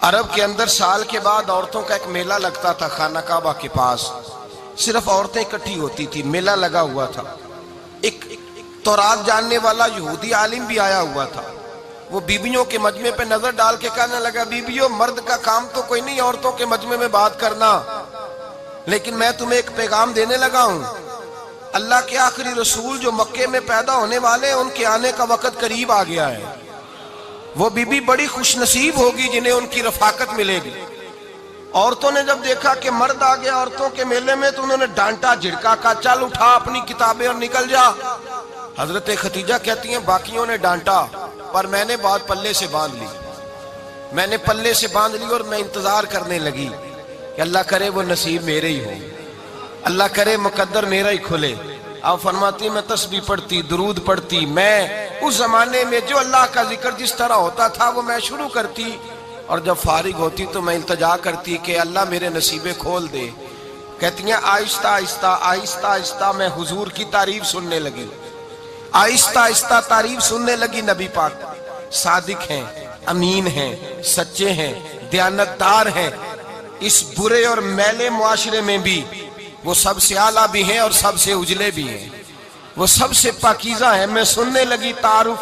عرب کے اندر سال کے بعد عورتوں کا ایک میلہ لگتا تھا خانہ کعبہ کے پاس، صرف عورتیں اکٹھی ہوتی تھی، میلہ لگا ہوا تھا۔ ایک تورات جاننے والا یہودی عالم بھی آیا ہوا تھا، وہ بیویوں کے مجمع پہ نظر ڈال کے کہنے لگا، بیویوں مرد کا کام تو کوئی نہیں عورتوں کے مجمع میں بات کرنا، لیکن میں تمہیں ایک پیغام دینے لگا ہوں، اللہ کے آخری رسول جو مکے میں پیدا ہونے والے ان کے آنے کا وقت قریب آ گیا ہے۔ وہ بی بی بڑی خوش نصیب ہوگی جنہیں ان کی رفاقت ملے گی۔ عورتوں نے جب دیکھا کہ مرد آ گیا عورتوں کے میلے میں تو انہوں نے ڈانٹا جھڑکا، کہا چل اٹھا اپنی کتابیں اور نکل جا۔ حضرت خدیجہ کہتی ہیں باقیوں نے ڈانٹا پر میں نے بات پلے سے باندھ لی، میں نے پلے سے باندھ لی اور میں انتظار کرنے لگی کہ اللہ کرے وہ نصیب میرے ہی ہو، اللہ کرے مقدر میرا ہی کھلے۔ آپ فرماتی میں تسبیح پڑھتی، درود پڑھتی، میں اس زمانے میں جو اللہ کا ذکر جس طرح ہوتا تھا وہ میں شروع کرتی، اور جب فارغ ہوتی تو میں التجا کرتی کہ اللہ میرے نصیبے کھول دے۔ کہتی ہیں آہستہ آہستہ آہستہ آہستہ میں حضور کی تعریف سننے لگی، آہستہ آہستہ تعریف سننے لگی۔ نبی پاک صادق ہیں، امین ہیں، سچے ہیں، دیانتدار ہیں، اس برے اور میلے معاشرے میں بھی وہ سب سے اعلیٰ بھی ہیں اور سب سے اجلے بھی ہیں، وہ سب سے پاکیزہ ہیں۔ میں سننے لگی تعارف،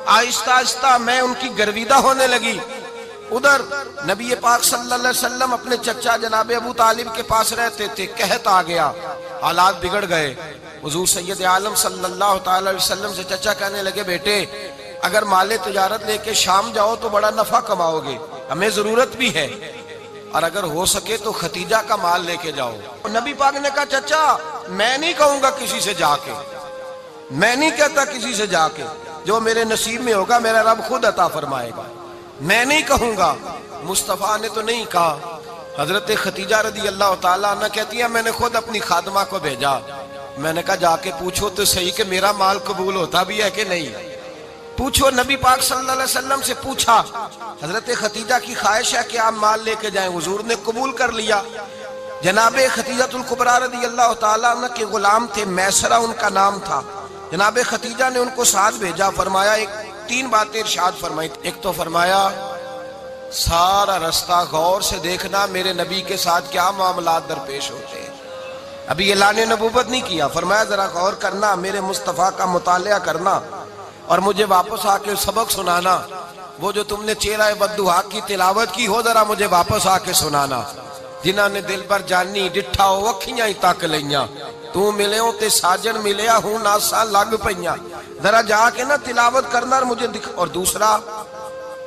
آہستہ آہستہ میں ان کی گرویدہ ہونے لگی۔ ادھر نبی پاک صلی اللہ علیہ وسلم اپنے چچا جناب ابو طالب کے پاس رہتے تھے، قحط آ گیا، حالات بگڑ گئے۔ حضور سید عالم صلی اللہ تعالی علیہ وسلم سے چچا کہنے لگے بیٹے اگر مال تجارت لے کے شام جاؤ تو بڑا نفع کماؤ گے، ہمیں ضرورت بھی ہے، اور اگر ہو سکے تو ختیجہ کا مال لے کے جاؤ۔ نبی پاک نے کہا چچا میں نہیں کہوں گا کسی سے جا کے، میں نہیں کہتا کسی سے جا کے، جو میرے نصیب میں ہوگا میرا رب خود عطا فرمائے گا، میں نہیں کہوں گا۔ مصطفیٰ نے تو نہیں کہا۔ حضرت خدیجہ رضی اللہ تعالیٰ عنہ کہتی ہیں میں نے خود اپنی خادمہ کو بھیجا، میں نے کہا جا کے پوچھو تو صحیح کہ میرا مال قبول ہوتا بھی ہے کہ نہیں، پوچھو۔ نبی پاک صلی اللہ علیہ وسلم سے پوچھا، حضرت خدیجہ کی خواہش ہے کہ آپ مال لے کے جائیں، حضور نے قبول کر لیا۔ جناب خدیجہ الکبریٰ رضی اللہ تعالیٰ عنہ کے غلام تھے، میسرہ ان کا نام تھا، جناب خدیجہ نے ان کو ساتھ بھیجا۔ فرمایا تین باتیں ارشاد فرمائی، ایک تو فرمایا سارا رستہ غور سے دیکھنا میرے نبی کے ساتھ کیا معاملات درپیش ہوتے ہیں، ابھی اعلان نبوت نہیں کیا، فرمایا ذرا غور کرنا، میرے مصطفیٰ کا مطالعہ کرنا اور مجھے واپس آ کے سبق سنانا، وہ جو تم نے چہرہ بددعا کی تلاوت کی ہو ذرا مجھے واپس آ کے سنانا۔ جنہاں نے دل پر جانی ڈٹھا ہو وکھیاں ہی تک لیاں، تو ملے ہوں تے ساجن ملیا ہوں ناساں لگ پئیاں، ذرا جا کے نا تلاوت کرنا اور مجھے دکھ۔ اور دوسرا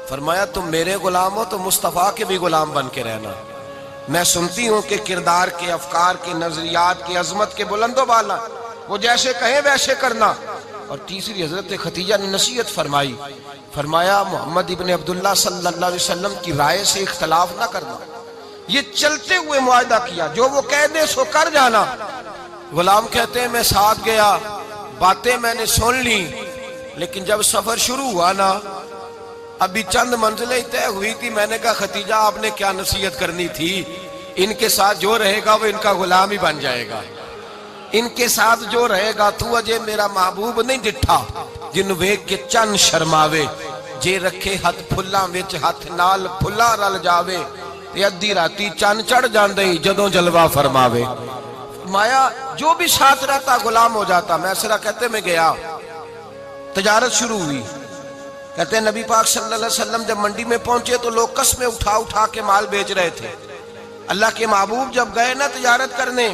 فرمایا تم میرے غلام ہو تو مصطفیٰ کے بھی غلام بن کے رہنا، میں سنتی ہوں کہ کردار کے، افکار کے، نظریات کے، عظمت کے بلند و بالا، وہ جیسے کہیں ویسے کرنا۔ اور تیسری حضرت خدیجہ نے نصیحت فرمائی، فرمایا محمد ابن عبداللہ صلی اللہ علیہ وسلم کی رائے سے اختلاف نہ کرنا، یہ چلتے ہوئے معاہدہ کیا، جو وہ کہہ دے سو کر جانا۔ غلام کہتے ہیں میں ساتھ گیا، باتیں میں نے سن لی، لیکن جب سفر شروع ہوا نا ابھی چند منزلیں طے ہوئی تھی، میں نے کہا خدیجہ آپ نے کیا نصیحت کرنی تھی، ان کے ساتھ جو رہے گا وہ ان کا غلام ہی بن جائے گا، ان کے ساتھ جو رہے گا تو اجے میرا محبوب نہیں ڈٹھا جن ویکھ کے چن شرماوے، جے رکھے ہاتھ پھلاں وچ ہاتھ نال پھلا رل جاوے، تے ادھی راتی چن چڑھ جاندے جدوں جلوہ فرماوے۔ فرمایا جو بھی ساتھ رہتا غلام ہو جاتا۔ میسرہ کہتے میں گیا، تجارت شروع ہوئی، کہتے ہیں نبی پاک صلی اللہ علیہ وسلم جب منڈی میں پہنچے تو لوگ قسمیں اٹھا اٹھا کے مال بیچ رہے تھے۔ اللہ کے محبوب جب گئے نا تجارت کرنے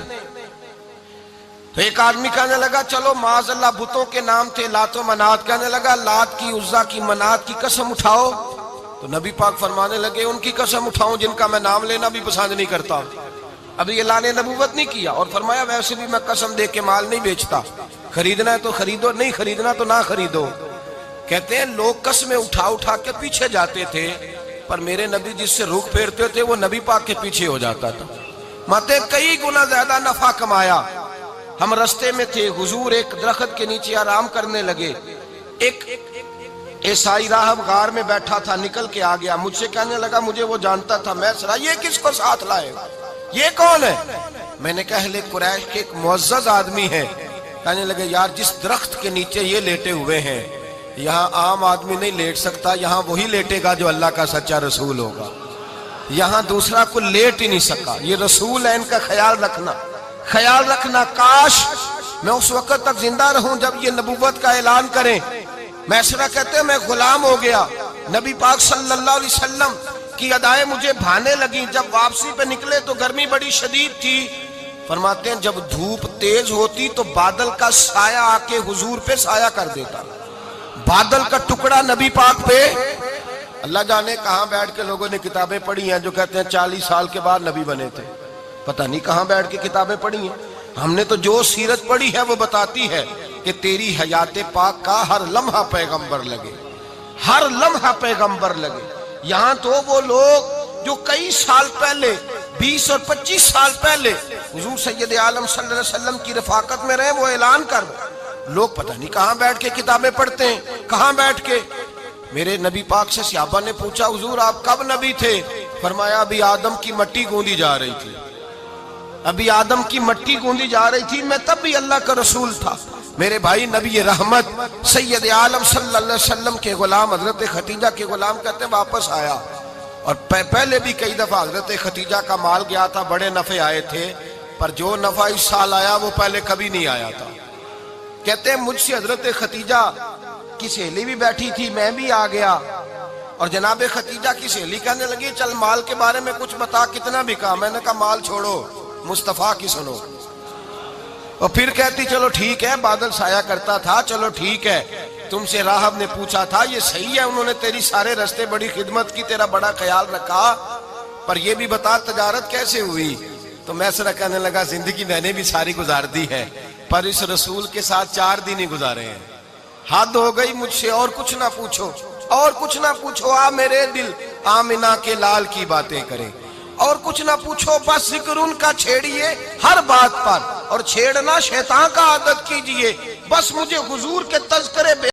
تو ایک آدمی کہنے لگا چلو معاذ اللہ بتوں کے نام تھے لات و منات، کہنے لگا لات کی، عزا کی، منات کی قسم اٹھاؤ، تو نبی پاک فرمانے لگے ان کی قسم اٹھاؤں جن کا میں نام لینا بھی پسند نہیں کرتا، ابھی اعلان نبوت نہیں کیا، اور فرمایا ویسے بھی میں قسم دے کے مال نہیں بیچتا، خریدنا ہے تو خریدو، نہیں خریدنا تو نہ خریدو۔ کہتے ہیں لوگ قسمیں اٹھا اٹھا کے پیچھے جاتے تھے، پر میرے نبی جس سے رخ پھیرتے تھے وہ نبی پاک کے پیچھے ہو جاتا تھا۔ ماتے کئی گنا زیادہ نفع کمایا۔ ہم رستے میں تھے، حضور ایک درخت کے نیچے آرام کرنے لگے، ایک عیسائی راہب غار میں بیٹھا تھا، نکل کے آ گیا، مجھ سے کہنے لگا مجھے وہ جانتا تھا، میں سرا یہ کس کو ساتھ لائے، یہ کون ہے؟ میں نے کہا اہل قریش کے ایک معزز آدمی ہے۔ کہنے لگے یار جس درخت کے نیچے یہ لیٹے ہوئے ہیں یہاں عام آدمی نہیں لیٹ سکتا، یہاں وہی لیٹے گا جو اللہ کا سچا رسول ہوگا۔ یہاں دوسرا کو لیٹ ہی نہیں سکا. یہ رسول ہے، ان کا خیال رکھنا. کاش میں اس وقت تک زندہ رہوں جب یہ نبوت کا اعلان کریں. میسرہ کہتے ہیں میں غلام ہو گیا. نبی پاک صلی اللہ علیہ وسلم کی ادائیں مجھے بھانے لگیں. جب واپسی پہ نکلے تو گرمی بڑی شدید تھی. فرماتے ہیں جب دھوپ تیز ہوتی تو بادل کا سایہ آ کے حضور پہ سایہ کر دیتا. بادل کا ٹکڑا نبی پاک پہ. اللہ جانے کہاں بیٹھ کے لوگوں نے کتابیں پڑھی ہیں جو کہتے ہیں 40 سال کے بعد نبی بنے تھے. پتہ نہیں کہاں بیٹھ کے کتابیں پڑھی ہیں. ہم نے تو جو سیرت پڑھی ہے وہ بتاتی ہے کہ تیری حیات پاک کا ہر لمحہ پیغمبر لگے، ہر لمحہ پیغمبر لگے. یہاں تو وہ لوگ جو کئی سال پہلے 20 اور 25 سال پہلے حضور سید عالم صلی اللہ علیہ وسلم کی رفاقت میں رہے، وہ اعلان کر لوگ پتہ نہیں کہاں بیٹھ کے کتابیں پڑھتے ہیں، کہاں بیٹھ کے. میرے نبی پاک سے صحابہ نے پوچھا حضور آپ کب نبی تھے؟ فرمایا ابھی آدم کی مٹی گوندی جا رہی تھی، ابھی آدم کی مٹی گوندی جا رہی تھی، میں تب بھی اللہ کا رسول تھا. میرے بھائی نبی رحمت سید عالم صلی اللہ علیہ وسلم کے غلام حضرت ختیجہ کے غلام کہتے ہیں واپس آیا. اور پہلے بھی کئی دفعہ حضرت ختیجہ کا مال گیا تھا، بڑے نفع آئے تھے، پر جو نفع اس سال آیا وہ پہلے کبھی نہیں آیا تھا. کہتے ہیں مجھ سے حضرت ختیجہ کی سہیلی بھی بیٹھی تھی، میں بھی آ گیا. اور جناب ختیجہ کی سہیلی کہنے لگی چل مال کے بارے میں کچھ بتا، کتنا بکا؟ میں نے کہا مال چھوڑو، مصطفیٰ کی سنو. اور پھر کہتی چلو ٹھیک ہے، بادل سایہ کرتا تھا، چلو ٹھیک ہے. تم سے راہب نے پوچھا تھا یہ صحیح ہے، انہوں نے تیری سارے رستے بڑی خدمت کی، تیرا بڑا خیال رکھا، پر یہ بھی بتا تجارت کیسے ہوئی؟ تو میسرہ کہنے لگا زندگی میں نے بھی ساری گزار دی ہے، پر اس رسول کے ساتھ 4 دن ہی گزارے ہیں. حد ہو گئی مجھ سے، اور کچھ نہ پوچھو، اور کچھ نہ پوچھو. آ میرے دل آمنہ کے لال کی باتیں کریں، اور کچھ نہ پوچھو، بس ذکر ان کا چھیڑیے ہر بات پر، اور چھیڑنا شیطان کا عادت کیجئے. بس مجھے حضور کے تذکرے